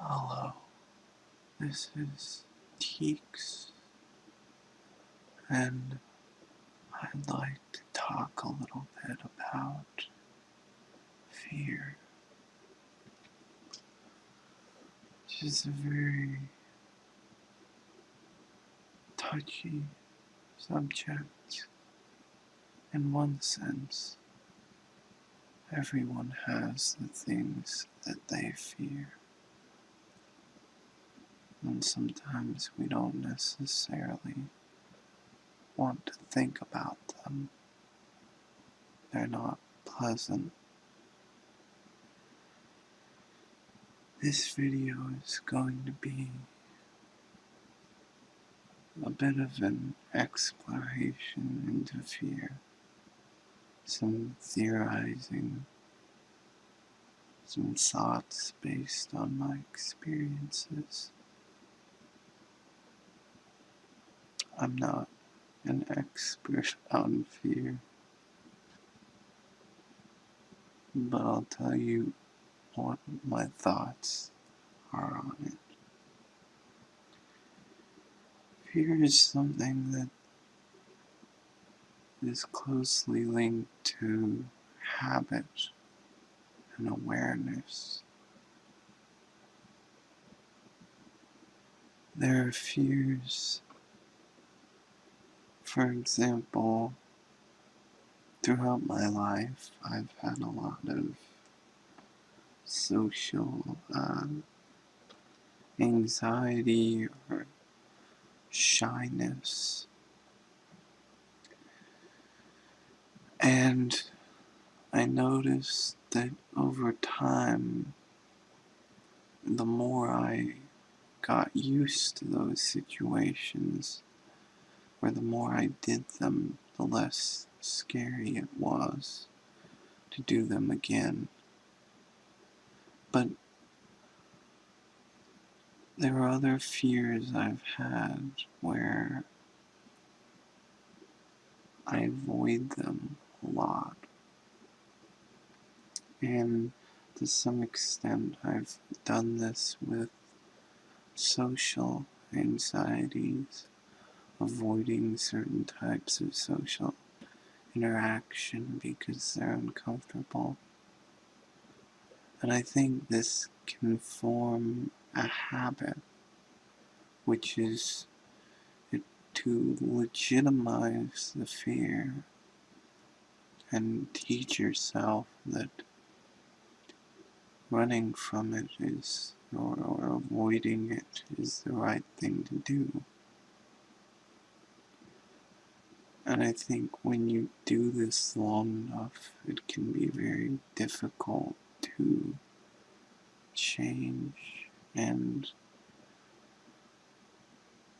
Hello, this is Teeks, and I'd like to talk a little bit about fear, which is a very touchy subject. In one sense, everyone has the things that they fear, and sometimes we don't necessarily want to think about them. They're not pleasant. This video is going to be a bit of an exploration into fear, some theorizing, some thoughts based on my experiences. I'm not an expert on fear, but I'll tell you what my thoughts are on it. Fear is something that is closely linked to habit and awareness. There are fears, for example, throughout my life, I've had a lot of social anxiety or shyness. And I noticed that over time, the more I got used to those situations, or the more I did them, the less scary it was to do them again. But there are other fears I've had where I avoid them a lot. And to some extent, I've done this with social anxieties, avoiding certain types of social interaction because they're uncomfortable. And I think this can form a habit, which is to legitimize the fear and teach yourself that running from it is, or avoiding it is the right thing to do. And I think when you do this long enough, it can be very difficult to change and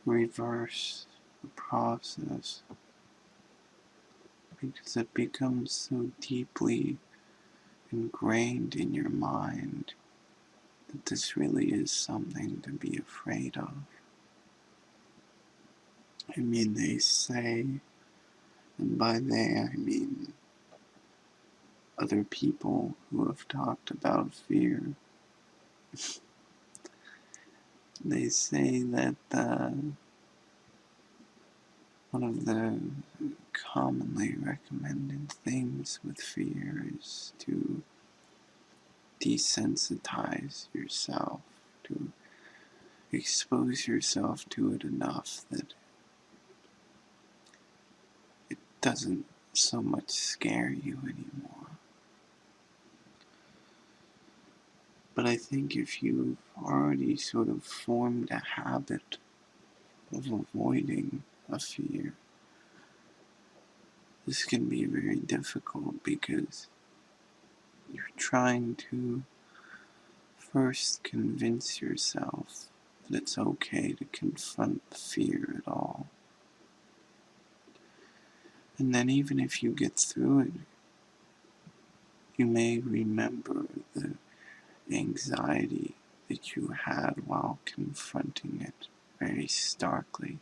reverse the process, because it becomes so deeply ingrained in your mind that this really is something to be afraid of. I mean, they say, and by they I mean other people who have talked about fear, they say that one of the commonly recommended things with fear is to desensitize yourself, to expose yourself to it enough that it doesn't so much scare you anymore. But I think if you've already sort of formed a habit of avoiding a fear, this can be very difficult because you're trying to first convince yourself that it's okay to confront the fear at all. And then even if you get through it, you may remember the anxiety that you had while confronting it very starkly.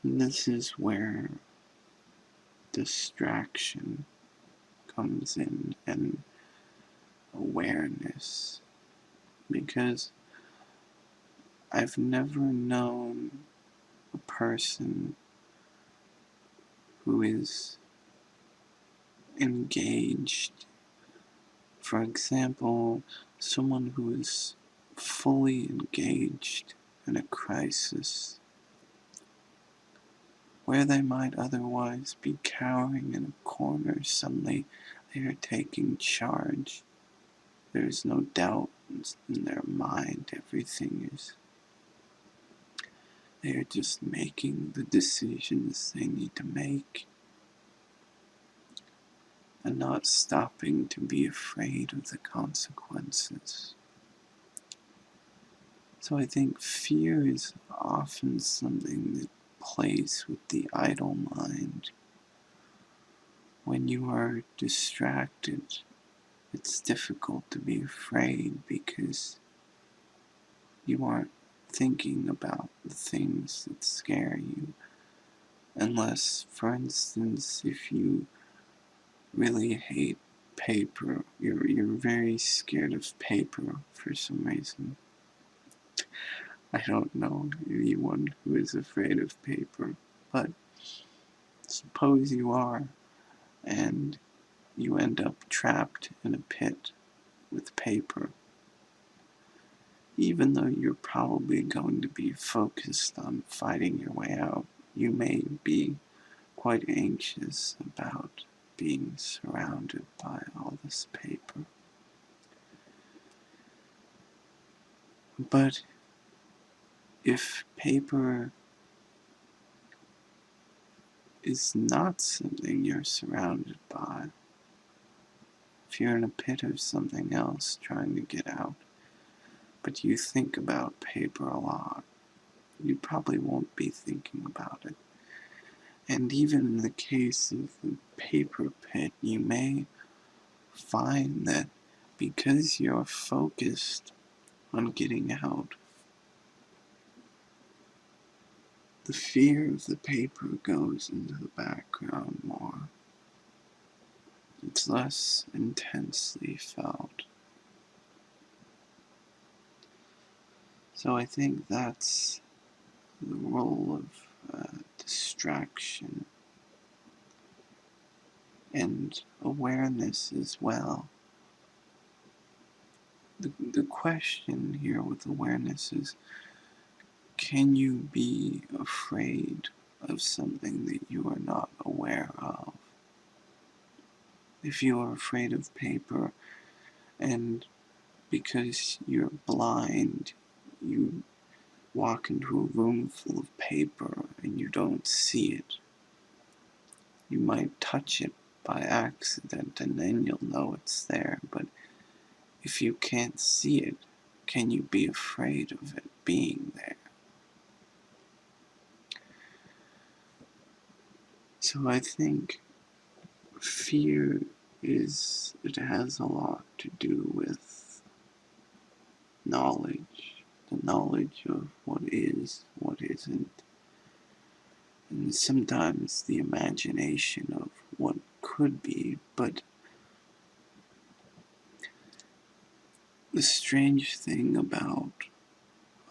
And this is where distraction comes in, and awareness, because I've never known a person who is engaged. For example, someone who is fully engaged in a crisis, where they might otherwise be cowering in a corner, suddenly they are taking charge. There is no doubt in their mind. Everything is. They are just making the decisions they need to make, and not stopping to be afraid of the consequences. So I think fear is often something that plays with the idle mind. When you are distracted, it's difficult to be afraid because you aren't thinking about the things that scare you. Unless, for instance, if you really hate paper, you're very scared of paper for some reason. I don't know anyone who is afraid of paper, but suppose you are, and you end up trapped in a pit with paper. Even though you're probably going to be focused on fighting your way out, you may be quite anxious about being surrounded by all this paper. But if paper is not something you're surrounded by, if you're in a pit of something else trying to get out, but you think about paper a lot, you probably won't be thinking about it. And even in the case of the paper pit, you may find that because you're focused on getting out, the fear of the paper goes into the background more. It's less intensely felt. So I think that's the role of distraction and awareness as well. The question here with awareness is, can you be afraid of something that you are not aware of? If you are afraid of paper, and because you're blind, you walk into a room full of paper and you don't see it, you might touch it by accident and then you'll know it's there. But if you can't see it, can you be afraid of it being there? So I think fear it has a lot to do with knowledge, the knowledge of what is, what isn't, and sometimes the imagination of what could be. But the strange thing about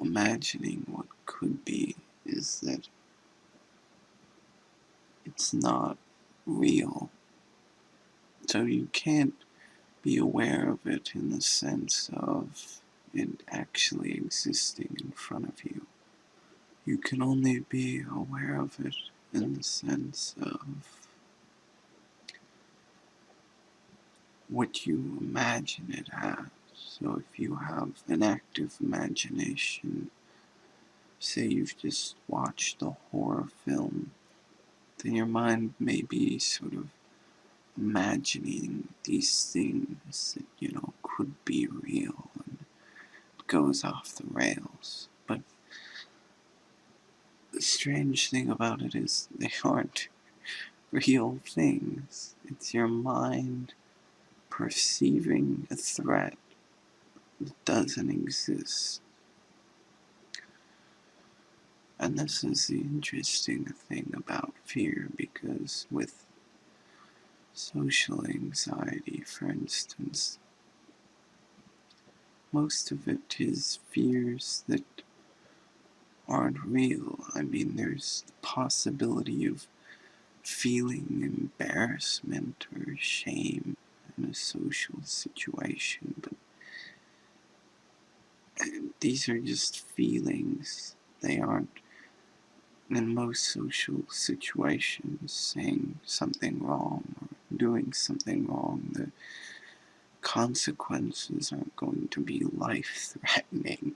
imagining what could be is that it's not real. So you can't be aware of it in the sense of it actually existing in front of you. You can only be aware of it in the sense of what you imagine it as. So if you have an active imagination, say you've just watched a horror film, then your mind may be sort of imagining these things that, could be real, and it goes off the rails. But the strange thing about it is they aren't real things. It's your mind perceiving a threat that doesn't exist. And this is the interesting thing about fear, because with social anxiety, for instance, most of it is fears that aren't real. I mean, there's the possibility of feeling embarrassment or shame in a social situation, but these are just feelings. They aren't, in most social situations, saying something wrong or doing something wrong. The consequences aren't going to be life-threatening.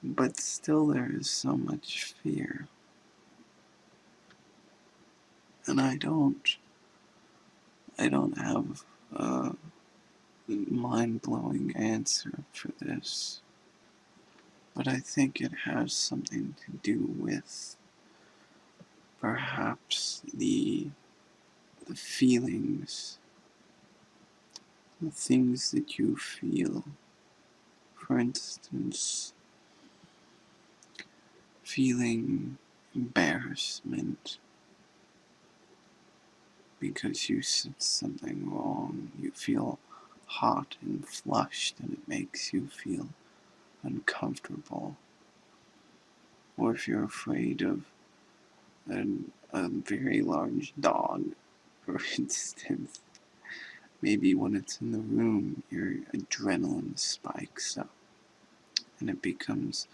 But still there is so much fear. And I don't have a mind-blowing answer for this. But I think it has something to do with perhaps the feelings, the things that you feel. For instance, feeling embarrassment because you said something wrong. You feel hot and flushed and it makes you feel uncomfortable. Or if you're afraid of a very large dog, for instance, maybe when it's in the room, your adrenaline spikes up and it becomes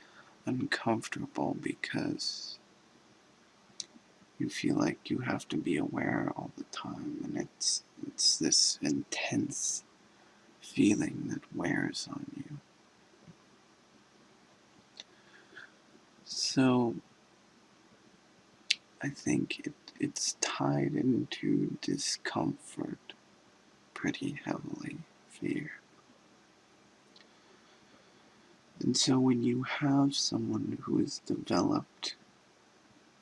uncomfortable because you feel like you have to be aware all the time, and it's this intense feeling that wears on you. So I think it's tied into discomfort pretty heavily, fear. And so when you have someone who has developed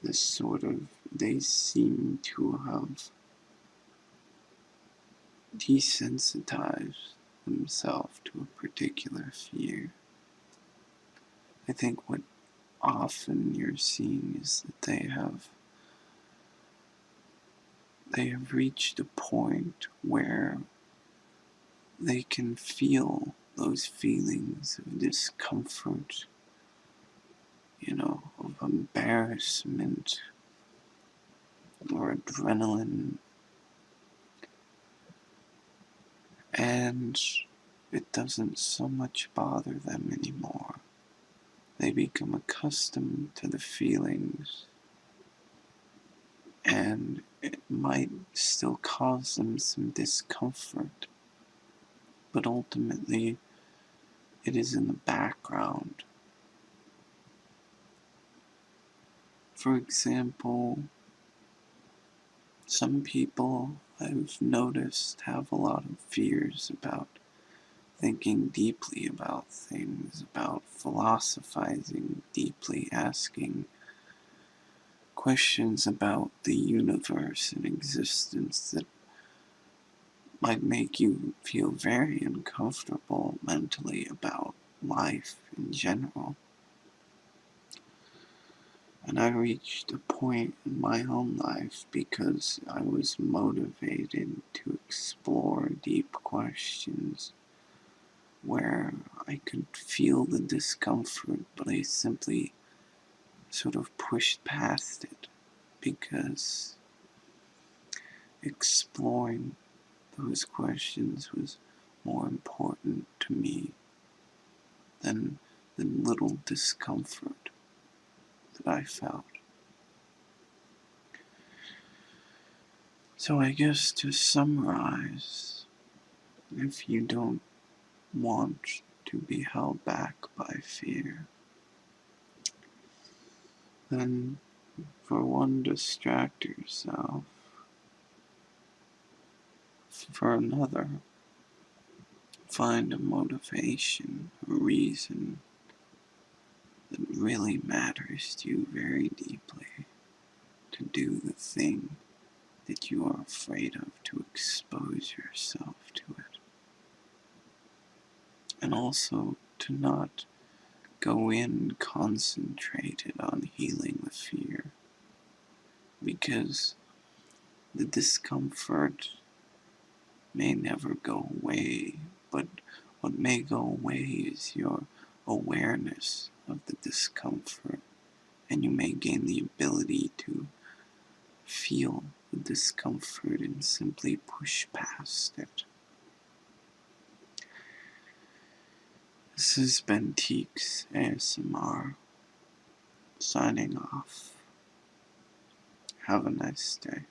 this sort of, they seem to have desensitized themselves to a particular fear. I think what often you're seeing is that they have reached a point where they can feel those feelings of discomfort, of embarrassment or adrenaline, and it doesn't so much bother them anymore. They become accustomed to the feelings, and it might still cause them some discomfort, but ultimately it is in the background. For example, some people I've noticed have a lot of fears about thinking deeply about things, about philosophizing deeply, asking questions about the universe and existence that might make you feel very uncomfortable mentally about life in general. And I reached a point in my own life because I was motivated to explore deep questions where I could feel the discomfort, but I simply sort of pushed past it because exploring those questions was more important to me than the little discomfort that I felt. So I guess to summarize, if you don't want to be held back by fear, then for one, distract yourself. For another, find a motivation, a reason that really matters to you very deeply to do the thing that you are afraid of, to expose yourself to it. And also to not go in concentrated on healing the fear, because the discomfort may never go away, but what may go away is your awareness of the discomfort, and you may gain the ability to feel the discomfort and simply push past it. This has been Teeks ASMR, signing off. Have a nice day.